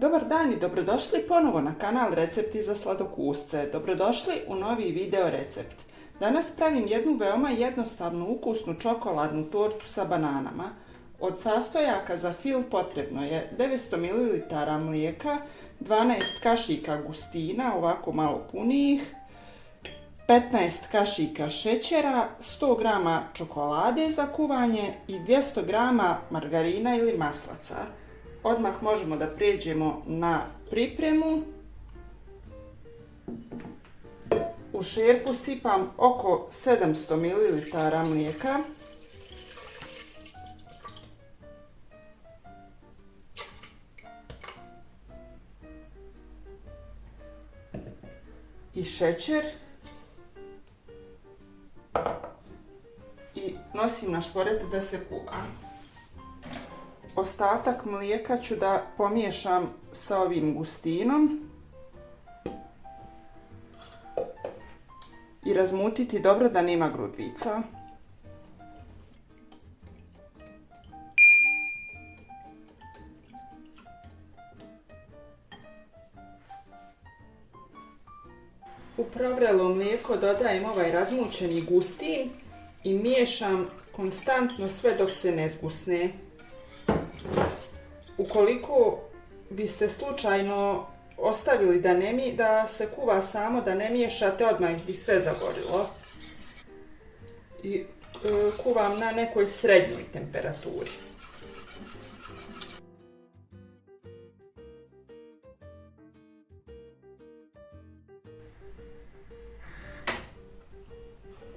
Dobar dan i dobrodošli ponovo na kanal Recepti za sladokusce. Dobrodošli u novi video recept. Danas pravim jednu veoma jednostavnu ukusnu čokoladnu tortu sa bananama. Od sastojaka za fil potrebno je 900 ml mlijeka, 12 kašika gustina, ovako malo punijih, 15 kašika šećera, 100 g čokolade za kuvanje i 200 g margarina ili maslaca. Odmah možemo da prijeđemo na pripremu. U šerpu sipam oko 700 ml mlijeka. I šećer. I nosim na šporet da se kuva. Ostatak mlijeka ću da pomiješam sa ovim gustinom i razmutiti dobro da nema grudvica. U provrelo mlijeko dodajem ovaj razmućeni gustin i miješam konstantno sve dok se ne zgusne. Ukoliko biste slučajno ostavili da se kuva samo, da ne miješate, odmah bi sve zagorilo. I kuvam na nekoj srednjoj temperaturi.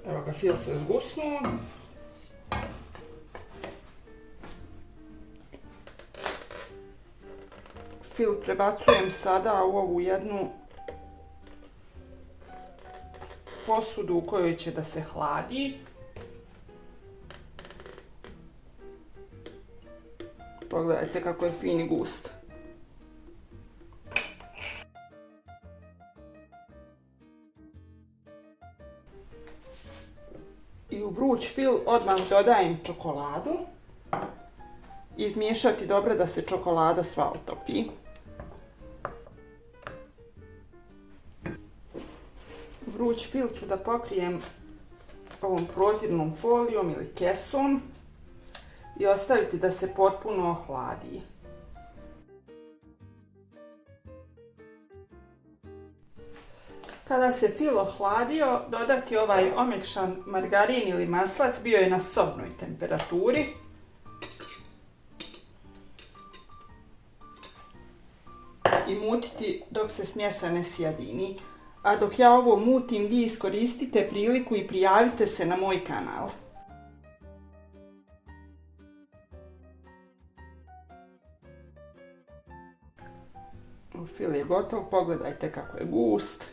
Evo ga, fil se zgusnuo. Fil prebacujem sada u ovu jednu posudu u kojoj će da se hladi. Pogledajte kako je fin i gust. I u vruć fil odmah dodajem čokoladu. Izmiješati dobro da se čokolada sva otopi. Vruć fil ću da pokrijem ovom prozirnom folijom ili kesom i ostaviti da se potpuno ohladi. Kada se fil ohladio, dodati ovaj omekšan margarin ili maslac, bio je na sobnoj temperaturi. I mutiti dok se smjesa ne sjedini. A dok ja ovo mutim, vi iskoristite priliku i prijavite se na moj kanal. Fil je gotov, pogledajte kako je gust.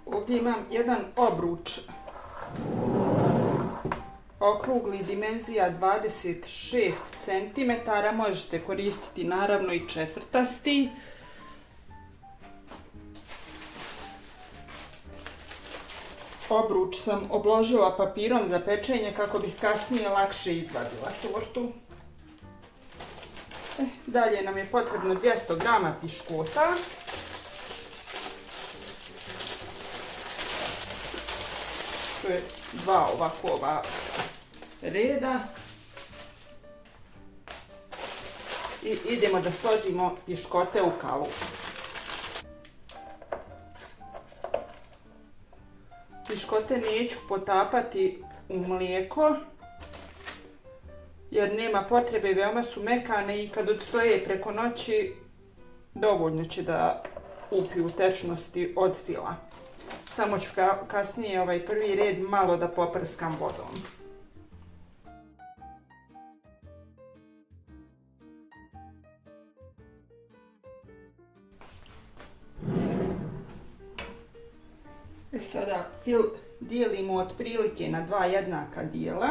Ovdje imam jedan obruč okrugli, dimenzija 26 cm, možete koristiti naravno i četvrtasti. Obruč sam obložila papirom za pečenje kako bih kasnije lakše izvadila tortu. Dalje nam je potrebno 200 g piškota. To je dva ovakova reda. I idemo da složimo piškote u kalup. Piškote neću potapati u mlijeko jer nema potrebe, veoma su mekane i kad odstoje preko noći dovoljno će da upiju tečnosti od fila. Samo ću kasnije ovaj prvi red malo da poprskam vodom. Sada fil dijelimo otprilike na dva jednaka dijela.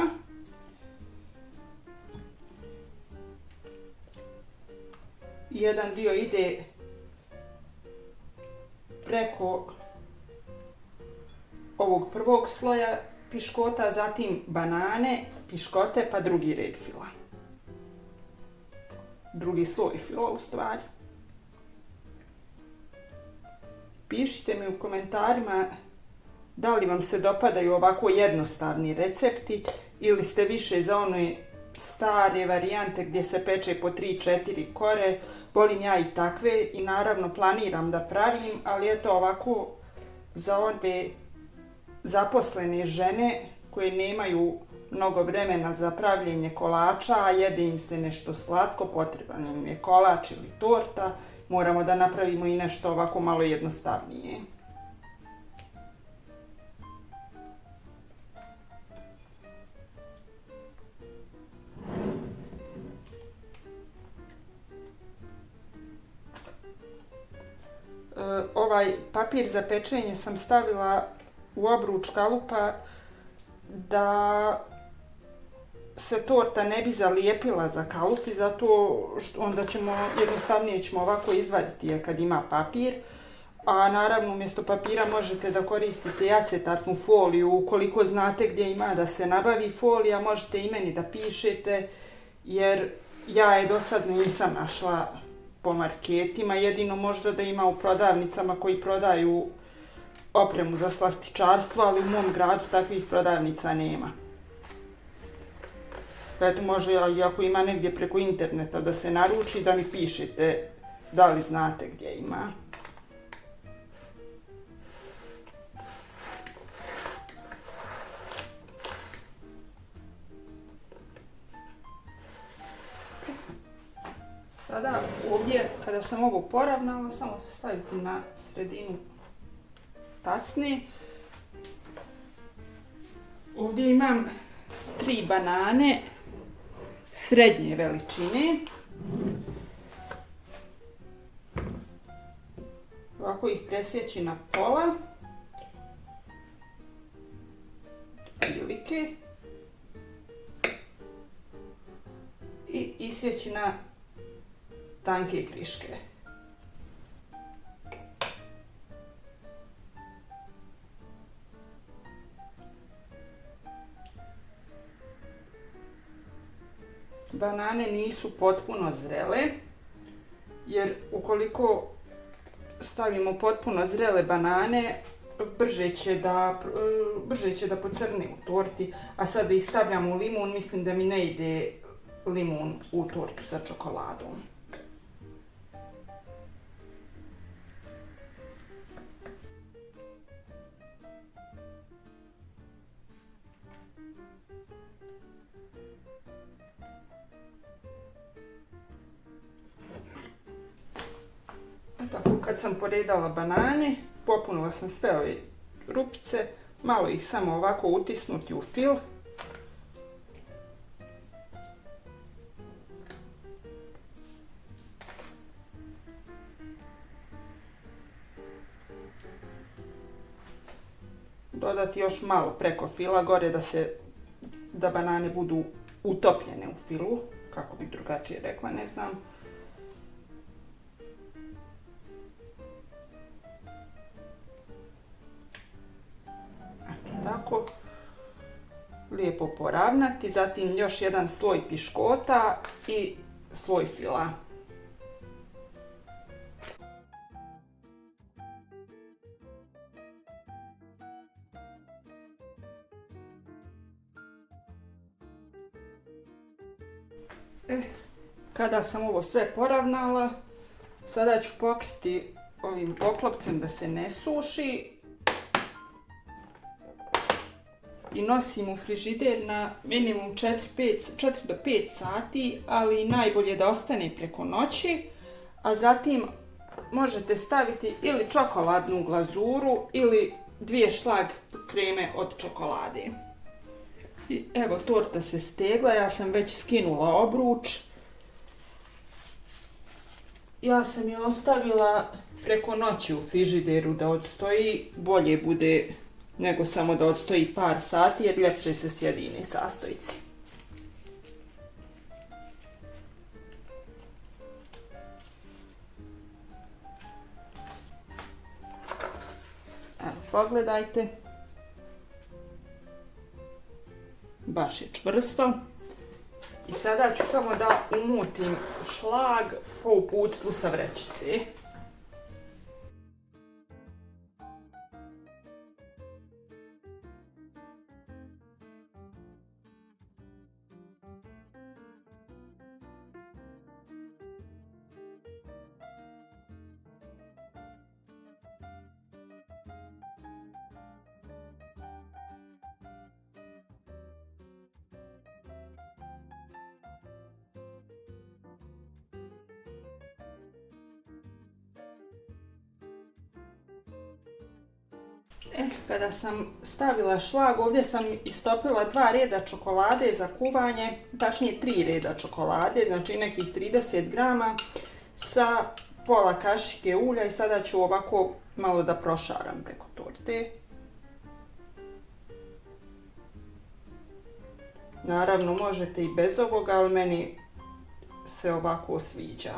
Jedan dio ide preko ovog prvog sloja piškota, zatim banane, piškote pa drugi red fila. Drugi sloj fila u stvari. Pišite mi u komentarima da li vam se dopadaju ovako jednostavni recepti ili ste više za one stare varijante gdje se peče po 3-4 kore. Volim ja i takve i naravno planiram da pravim, ali eto ovako za ove zaposlene žene koje nemaju mnogo vremena za pravljenje kolača, a jede im se nešto slatko, potreban im je kolač ili torta, moramo da napravimo i nešto ovako malo jednostavnije. Ovaj papir za pečenje sam stavila u obruč kalupa da se torta ne bi zalijepila za kalup i zato onda jednostavnije ćemo ovako izvaditi je kad ima papir. A naravno umjesto papira možete da koristite acetatnu foliju, ukoliko znate gdje ima da se nabavi folija, možete i meni da pišete, jer ja je do sad nisam našla po marketima, jedino možda da ima u prodavnicama koji prodaju opremu za slastičarstvo, ali u mom gradu takvih prodavnica nema. Eto, može i ako ima negdje preko interneta da se naruči, da mi pišete da li znate gdje ima. Sada ovdje, kada sam ovo poravnala, samo staviti na sredinu tacne. Ovdje imam 3 banane srednje veličine. Ovako ih presjeći na pola. Prilike. I isjeći na tanke kriške. Banane nisu potpuno zrele, jer ukoliko stavimo potpuno zrele banane, brže će da pocrne u torti, a sada ih stavljam u limun, mislim da mi ne ide limun u tortu sa čokoladom. Tako, kad sam poredala banane, popunila sam sve ove rupice, malo ih samo ovako utisnuti u fil. Dodati još malo preko fila, gore da banane budu utopljene u filu, kako bih drugačije rekla, ne znam. Tako, lijepo poravnati, zatim još jedan sloj piškota i sloj fila. Kada sam ovo sve poravnala, sada ću pokriti ovim poklopcem da se ne suši i nosim u frižider na minimum 4 do 5 sati, ali najbolje da ostane preko noći, a zatim možete staviti ili čokoladnu glazuru ili 2 šlag kreme od čokolade. I evo, torta se stegla, ja sam već skinula obruč. Ja sam je ostavila preko noći u frižideru da odstoji, bolje bude nego samo da odstoji par sati, jer ljepše se sjedine sastojci. Evo, pogledajte. baš je čvrsto. I sada ću samo da umutim šlag po uputstvu sa vrećice. Kada sam stavila šlag, ovdje sam istopila 2 reda čokolade za kuvanje, tačnije 3 reda čokolade, znači nekih 30 grama sa pola kašike ulja i sada ću ovako malo da prošaram preko torte. Naravno možete i bez ovoga, ali meni se ovako sviđa.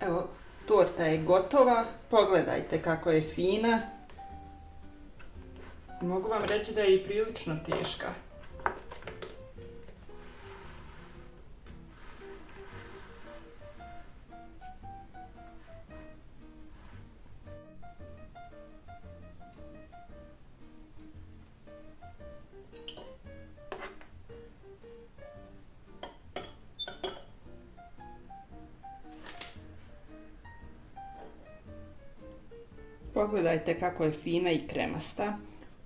Evo, torta je gotova, pogledajte kako je fina. Mogu vam reći da je i prilično teška. Pogledajte kako je fina i kremasta.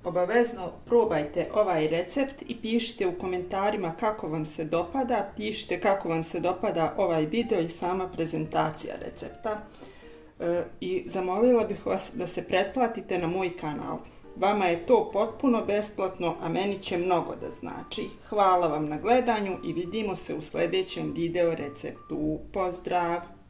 Obavezno probajte ovaj recept i pišite u komentarima kako vam se dopada. Pišite kako vam se dopada ovaj video i sama prezentacija recepta. I zamolila bih vas da se pretplatite na moj kanal. Vama je to potpuno besplatno, a meni će mnogo da znači. Hvala vam na gledanju i vidimo se u sljedećem video receptu. Pozdrav!